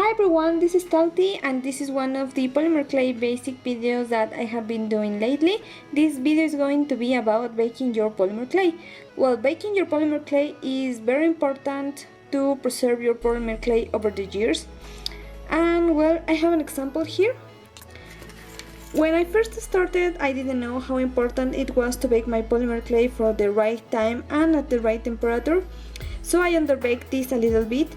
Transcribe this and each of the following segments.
Hi everyone, this is Talty and this is one of the polymer clay basic videos that I have been doing lately. This video is going to be about baking your polymer clay. Well, baking your polymer clay is very important to preserve your polymer clay over the years. And well, I have an example here. When I first started, I didn't know how important it was to bake my polymer clay for the right time and at the right temperature. So I underbaked this a little bit.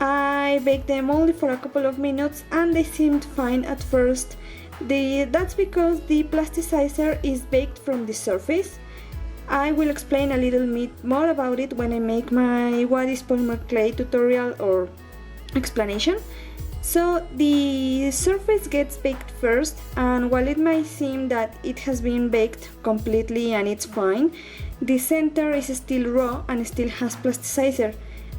I baked them only for a couple of minutes and they seemed fine at first. That's because the plasticizer is baked from the surface. I will explain a little bit more about it when I make my what is polymer clay tutorial or explanation. So the surface gets baked first, and while it might seem that it has been baked completely and it's fine, the center is still raw and still has plasticizer.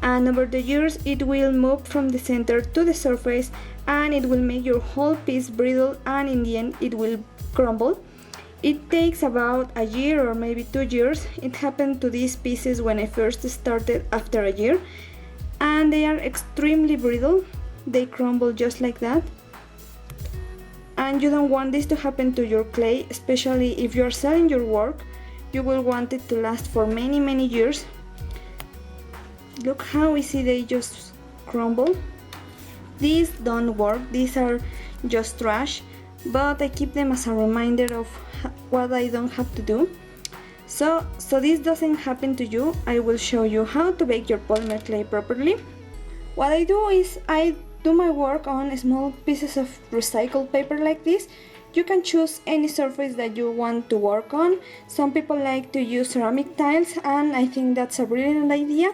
And over the years it will move from the center to the surface and it will make your whole piece brittle and in the end it will crumble. It takes about a year or maybe 2 years. It happened to these pieces when I first started after a year, and they are extremely brittle. They crumble just like that. And you don't want this to happen to your clay, especially if you are selling your work. You will want it to last for many years. Look how easy they just crumble. These don't work, these are just trash, but I keep them as a reminder of what I don't have to do. So this doesn't happen to you, I will show you how to bake your polymer clay properly. What I do is I do my work on small pieces of recycled paper like this. You can choose any surface that you want to work on. Some people like to use ceramic tiles and I think that's a brilliant idea.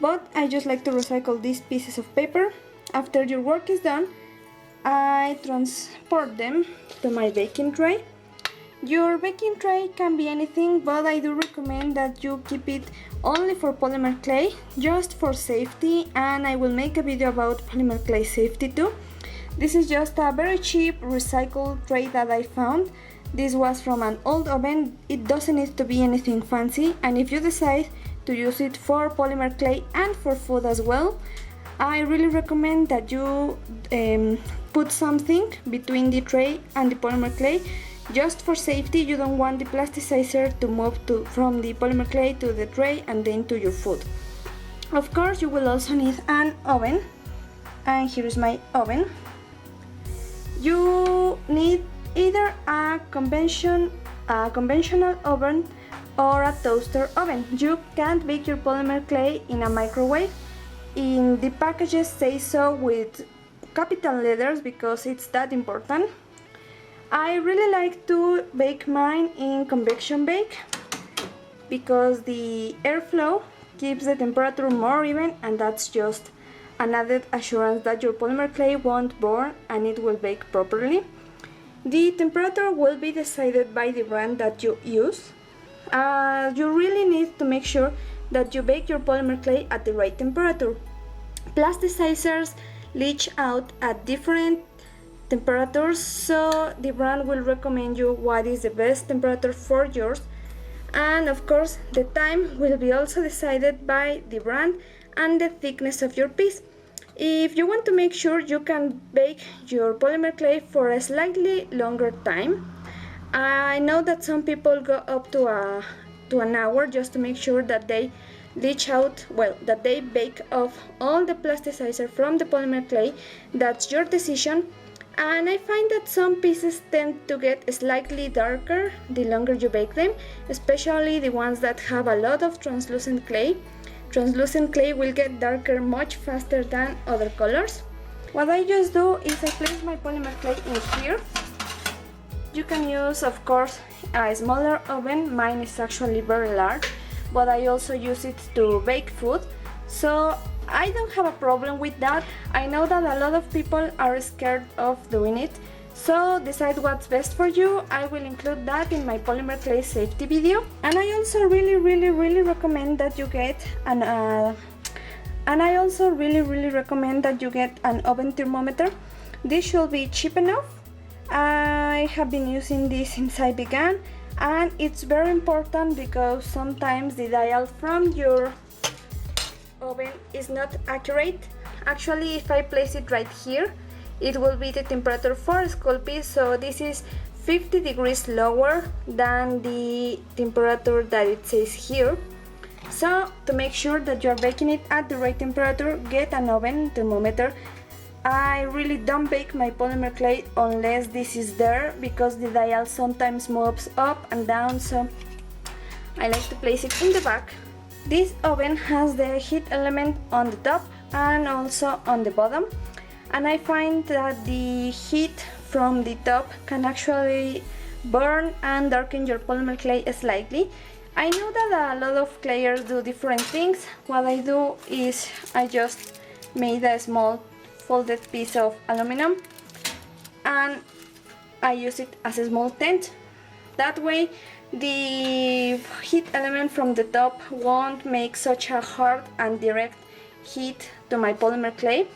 But I just like to recycle these pieces of paper. After your work is done, I transport them to my baking tray. Your baking tray can be anything, but I do recommend that you keep it only for polymer clay, just for safety, and I will make a video about polymer clay safety too. This is just a very cheap recycled tray that I found. This was from an old oven. It doesn't need to be anything fancy, and if you decide to use it for polymer clay and for food as well, I really recommend that you put something between the tray and the polymer clay, just for safety. You don't want the plasticizer to move from the polymer clay to the tray and then to your food. Of course, you will also need an oven, and here is my oven. You need either a conventional oven or a toaster oven. You can't bake your polymer clay in a microwave. In the packages say so with capital letters because it's that important. I really like to bake mine in convection bake because the airflow keeps the temperature more even, and that's just an added assurance that your polymer clay won't burn and it will bake properly. The temperature will be decided by the brand that you use. You really need to make sure that you bake your polymer clay at the right temperature. Plasticizers leach out at different temperatures, so the brand will recommend you what is the best temperature for yours. And of course, the time will be also decided by the brand and the thickness of your piece. If you want to make sure you can bake your polymer clay for a slightly longer time, I know that some people go up to an hour just to make sure that they leach out, that they bake off all the plasticizer from the polymer clay. That's your decision. And I find that some pieces tend to get slightly darker the longer you bake them, especially the ones that have a lot of translucent clay. Translucent clay will get darker much faster than other colors. What I just do is I place my polymer clay in here. You can use, of course, a smaller oven. Mine is actually very large, but I also use it to bake food, so I don't have a problem with that. I know that a lot of people are scared of doing it, so decide what's best for you. I will include that in my polymer clay safety video. And I also really recommend that you get an oven thermometer. This should be cheap enough. I have been using this since I began, and it's very important because sometimes the dial from your oven is not accurate Actually, if I place it right here, it will be the temperature for Sculpey, so this is 50 degrees lower than the temperature that it says here. So to make sure that you're baking it at the right temperature, get an oven thermometer. I really don't bake my polymer clay unless this is there, because the dial sometimes moves up and down, so I like to place it in the back. This oven has the heat element on the top and also on the bottom, and I find that the heat from the top can actually burn and darken your polymer clay slightly. I know that a lot of clayers do different things. What I do is I just made a small folded piece of aluminum and I use it as a small tent. That way the heat element from the top won't make such a hard and direct heat to my polymer clay,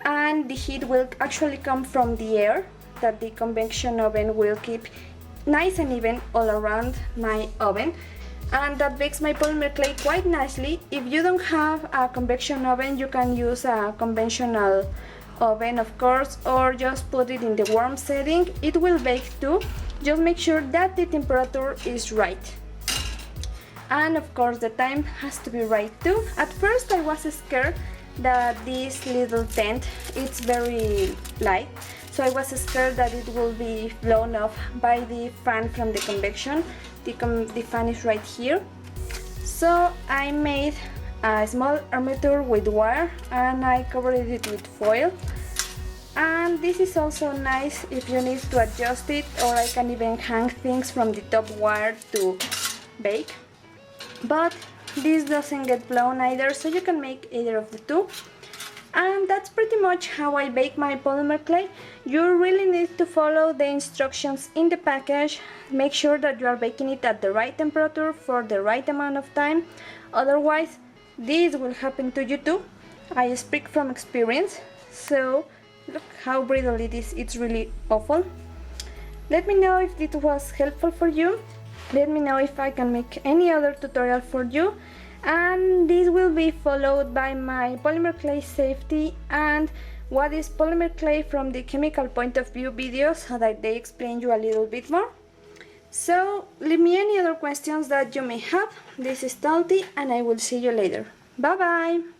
and the heat will actually come from the air that the convection oven will keep nice and even all around my oven, and that bakes my polymer clay quite nicely. If you don't have a convection oven, you can use a conventional oven, of course, or just put it in the warm setting. It will bake too. Just make sure that the temperature is right, and of course the time has to be right too. At first I was scared that this little tent, it's very light, so I was scared that it will be blown off by the fan from the convection. The fan is right here, so I made a small armature with wire and I covered it with foil. And this is also nice if you need to adjust it, or I can even hang things from the top wire to bake. But this doesn't get blown either, so you can make either of the two. And that's pretty much how I bake my polymer clay. You really need to follow the instructions in the package. Make sure that you are baking it at the right temperature for the right amount of time. Otherwise, this will happen to you too. I speak from experience. So look how brittle it is. It's really awful. Let me know if it was helpful for you. Let me know if I can make any other tutorial for you. And this will be followed by my polymer clay safety and what is polymer clay from the chemical point of view videos, so that they explain you a little bit more. So leave me any other questions that you may have. This is Talty and I will see you later. Bye bye!